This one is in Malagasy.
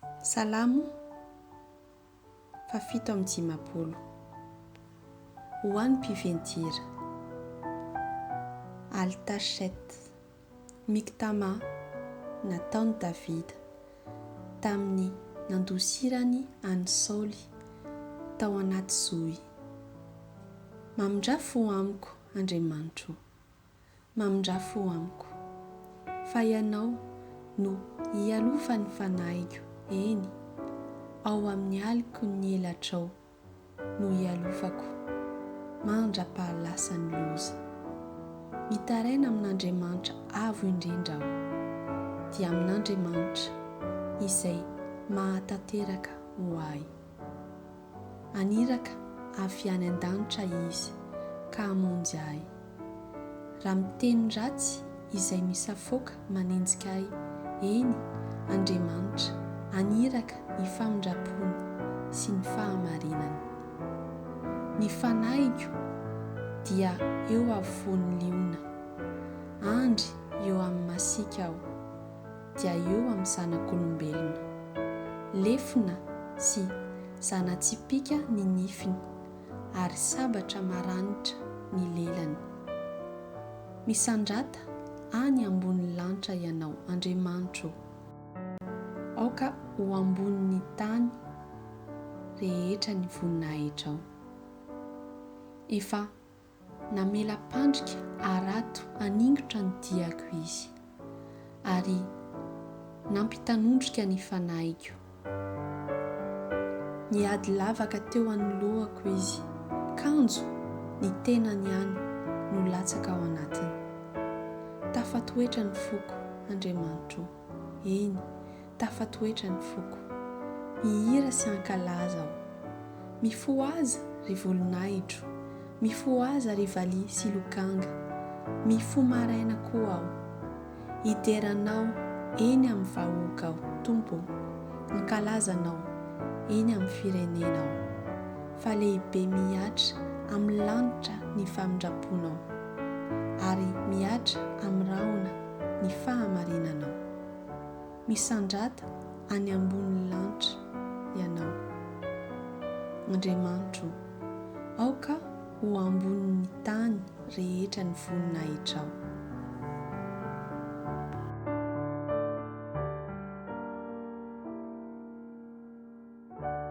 Salamo fa 7:10 ho an'ny mpiventira. Altashety miktama nataony Davida tamin'ny nandosirany any Saoly tao anaty zohy. Mamindrafo amiko Andriamanitro, mamindrafo amiko, fa ianao no hialofa ny fanahiko, eny, ao amin'ny aliko ny elatrao no hialofako, mandra-pahalasany loza. Mitaraina amin'Andriamanitra avo indrindra aho, dia amin'Andriamanitra izay mahatanteraka ho ahy. Aniraka avy any an-danitra izy ka hamonjy ahy. Raha miteny ratsy izay misafoaka manenjika ahy, eny, Andriamanitra, aniraka ny famindrapony sy ny fahamarinany. Ny fanahiko dia eo afovoan'ny liona, andry eo amin'ny masika aho, dia eo amin'ny zanak'olombelona. Lefina sy zana-tsipika ny nifiny, ary sabatra maranitra ny lelany. Misandrata any ambony lanitra ianao, Andriamanitro, aoka ho ambonin'ny tany rehetra ny voninahitra ao. Efa namela-pandrika arato haningotra ny diako izy, ary nampitanondrika ny fanahiko. Niady lavaka teo anoloako izy, kanjo ny tenany ihany no latsaka ao anatiny. Tafatoetra ny foko, Andriamanitro, eny, tafatoetra ny foko. Mihira sy ankalaza aho, mifo aza ry volonahitro, mifo aza ry valia sy lokanga, mifo maraina koa aho. Hideranao eny amin'ny vahoaka aho, Tompo, ankalazanao eny amin'ny firenena aho, fa lehibe mihatra amin'ny lanitra ny famindraponao, ary mihatra amin'ny rahona ny fahamarinanao. Misandrata any ambony lanitra ianao, Andriamanitro, aoka ho ambonin'ny tany rehetra ny voninahitra ao.